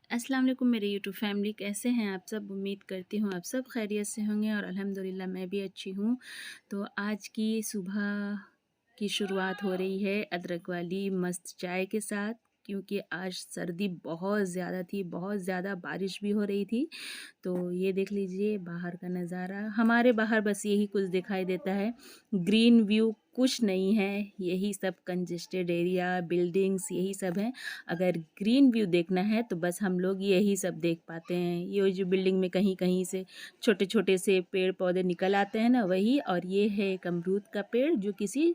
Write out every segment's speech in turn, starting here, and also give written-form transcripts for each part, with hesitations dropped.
अस्सलाम वालेकुम मेरे यूट्यूब फैमिली, कैसे हैं आप सब। उम्मीद करती हूँ आप सब खैरियत से होंगे और अल्हम्दुलिल्लाह मैं भी अच्छी हूँ। तो आज की सुबह की शुरुआत हो रही है अदरक वाली मस्त चाय के साथ, क्योंकि आज सर्दी बहुत ज़्यादा थी, बहुत ज़्यादा बारिश भी हो रही थी। तो ये देख लीजिए बाहर का नज़ारा। हमारे बाहर बस यही कुछ दिखाई देता है, ग्रीन व्यू कुछ नहीं है, यही सब कंजेस्टेड एरिया, बिल्डिंग्स यही सब है। अगर ग्रीन व्यू देखना है तो बस हम लोग यही सब देख पाते हैं। ये जो बिल्डिंग में कहीं कहीं से छोटे छोटे से पेड़ पौधे निकल आते हैं ना, वही। और ये है एक अमरूद का पेड़ जो किसी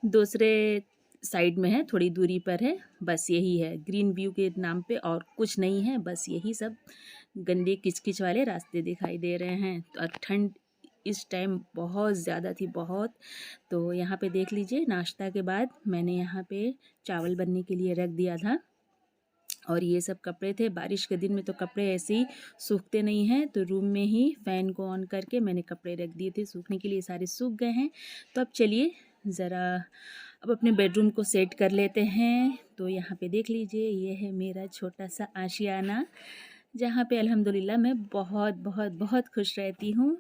दूसरे साइड में है, थोड़ी दूरी पर है। बस यही है ग्रीन व्यू के नाम पे, और कुछ नहीं है। बस यही सब गंदे किचकिच वाले रास्ते दिखाई दे रहे हैं। तो और ठंड इस टाइम बहुत ज़्यादा थी, बहुत। तो यहाँ पे देख लीजिए, नाश्ता के बाद मैंने यहाँ पे चावल बनने के लिए रख दिया था। और ये सब कपड़े थे, बारिश के दिन में तो कपड़े ऐसे ही सूखते नहीं हैं, तो रूम में ही फ़ैन को ऑन करके मैंने कपड़े रख दिए थे सूखने के लिए। सारे सूख गए हैं। तो अब चलिए ज़रा अब अपने बेडरूम को सेट कर लेते हैं। तो यहाँ पे देख लीजिए, ये है मेरा छोटा सा आशियाना, जहाँ पे अल्हम्दुलिल्लाह मैं बहुत बहुत बहुत खुश रहती हूँ।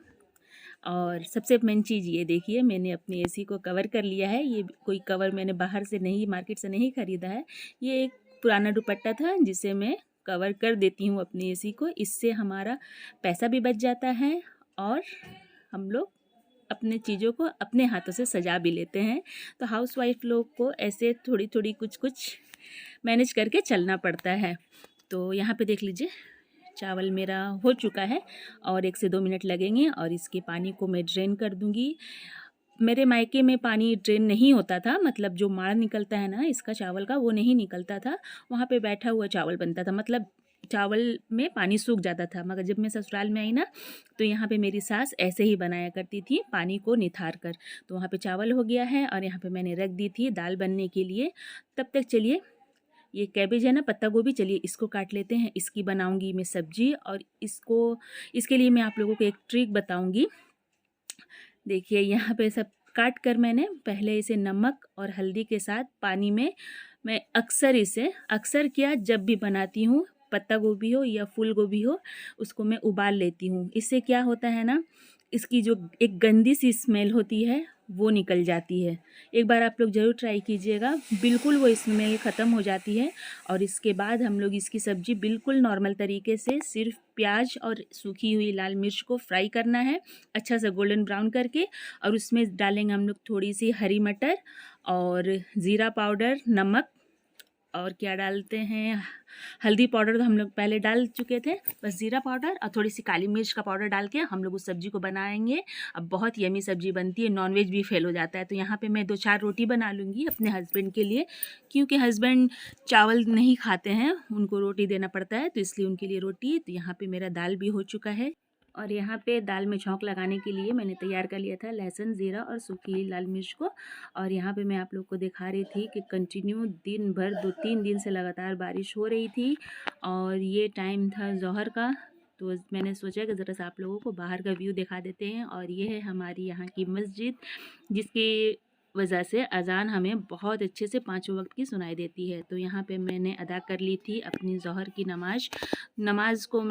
और सबसे मेन चीज़ ये देखिए, मैंने अपने एसी को कवर कर लिया है। ये कोई कवर मैंने बाहर से नहीं, मार्केट से नहीं ख़रीदा है। ये एक पुराना दुपट्टा था जिसे मैं कवर कर देती हूँ अपने एसी को। इससे हमारा पैसा भी बच जाता है और हम लोग अपने चीज़ों को अपने हाथों से सजा भी लेते हैं। तो हाउसवाइफ लोग को ऐसे थोड़ी थोड़ी कुछ कुछ मैनेज करके चलना पड़ता है। तो यहाँ पे देख लीजिए, चावल मेरा हो चुका है और 1 से 2 मिनट लगेंगे और इसके पानी को मैं ड्रेन कर दूँगी। मेरे मायके में पानी ड्रेन नहीं होता था, मतलब जो माड़ निकलता है ना इसका चावल का, वो नहीं निकलता था। वहाँ पे बैठा हुआ चावल बनता था, मतलब चावल में पानी सूख जाता था। मगर जब मैं ससुराल में आई ना, तो यहाँ पे मेरी सास ऐसे ही बनाया करती थी, पानी को निथार कर। तो वहाँ पे चावल हो गया है और यहाँ पे मैंने रख दी थी दाल बनने के लिए। तब तक चलिए, ये कैबेज है ना, पत्ता गोभी, चलिए इसको काट लेते हैं। इसकी बनाऊंगी मैं सब्जी। और इसके लिए मैं आप लोगों को एक ट्रिक बताऊंगी। देखिए यहाँ पे सब काट कर मैंने पहले इसे नमक और हल्दी के साथ पानी में, मैं अक्सर क्या, जब भी बनाती हूँ पत्ता गोभी हो या फूल गोभी हो, उसको मैं उबाल लेती हूँ। इससे क्या होता है ना, इसकी जो एक गंदी सी स्मेल होती है वो निकल जाती है। एक बार आप लोग ज़रूर ट्राई कीजिएगा, बिल्कुल वो स्मेल ख़त्म हो जाती है। और इसके बाद हम लोग इसकी सब्ज़ी बिल्कुल नॉर्मल तरीके से सिर्फ प्याज और सूखी हुई लाल मिर्च को फ्राई करना है अच्छा सा गोल्डन ब्राउन करके। और उसमें डालेंगे हम लोग थोड़ी सी हरी मटर और ज़ीरा पाउडर, नमक, और क्या डालते हैं, हल्दी पाउडर तो हम लोग पहले डाल चुके थे। बस ज़ीरा पाउडर और थोड़ी सी काली मिर्च का पाउडर डाल के हम लोग उस सब्ज़ी को बनाएंगे। अब बहुत यमी सब्ज़ी बनती है, नॉनवेज भी फेल हो जाता है। तो यहाँ पे मैं 2-4 रोटी बना लूँगी अपने हस्बैंड के लिए, क्योंकि हस्बैंड चावल नहीं खाते हैं, उनको रोटी देना पड़ता है, तो इसलिए उनके लिए रोटी। तो यहाँ पे मेरा दाल भी हो चुका है। और यहाँ पे दाल में छौंक लगाने के लिए मैंने तैयार कर लिया था लहसुन, ज़ीरा और सूखी लाल मिर्च को। और यहाँ पे मैं आप लोग को दिखा रही थी कि कंटिन्यू दिन भर 2-3 दिन से लगातार बारिश हो रही थी और ये टाइम था ज़ोहर का। तो मैंने सोचा कि ज़रा सा आप लोगों को बाहर का व्यू दिखा देते हैं। और ये है हमारी यहाँ की मस्जिद, जिसकी वजह से अज़ान हमें बहुत अच्छे से 5 वक्त की सुनाई देती है। तो यहाँ पे मैंने अदा कर ली थी अपनी ज़ोहर की नमाज को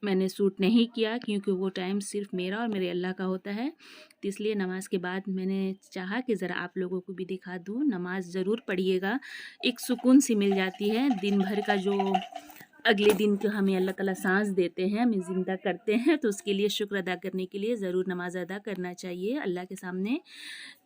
मैंने शूट नहीं किया, क्योंकि वो टाइम सिर्फ मेरा और मेरे अल्लाह का होता है। तो इसलिए नमाज़ के बाद मैंने चाहा कि ज़रा आप लोगों को भी दिखा दूँ। नमाज़ ज़रूर पढ़िएगा, एक सुकून सी मिल जाती है। दिन भर का जो अगले दिन को हमें अल्लाह ताला सांस देते हैं, हमें ज़िंदा करते हैं, तो उसके लिए शुक्र अदा करने के लिए ज़रूर नमाज़ अदा करना चाहिए अल्लाह के सामने।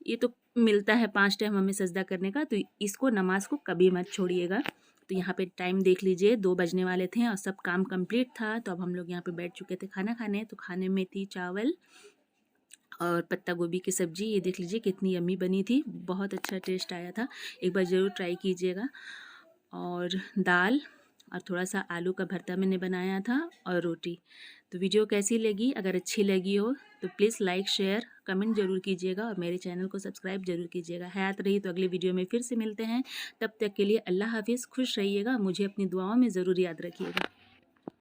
ये तो मिलता है 5 टाइम हमें सजदा करने का, तो इसको नमाज को कभी मत छोड़िएगा। तो यहाँ पे टाइम देख लीजिए, 2 बजने वाले थे और सब काम कंप्लीट था। तो अब हम लोग यहाँ पे बैठ चुके थे खाना खाने। तो खाने में थी चावल और पत्ता गोभी की सब्ज़ी। ये देख लीजिए कितनी यम्मी बनी थी, बहुत अच्छा टेस्ट आया था, एक बार ज़रूर ट्राई कीजिएगा। और दाल और थोड़ा सा आलू का भरता मैंने बनाया था और रोटी। तो वीडियो कैसी लगी, अगर अच्छी लगी हो तो प्लीज़ लाइक, शेयर, कमेंट ज़रूर कीजिएगा और मेरे चैनल को सब्सक्राइब ज़रूर कीजिएगा। हयात रही तो अगली वीडियो में फिर से मिलते हैं। तब तक के लिए अल्लाह हाफिज़, खुश रहिएगा, मुझे अपनी दुआओं में ज़रूर याद रखिएगा।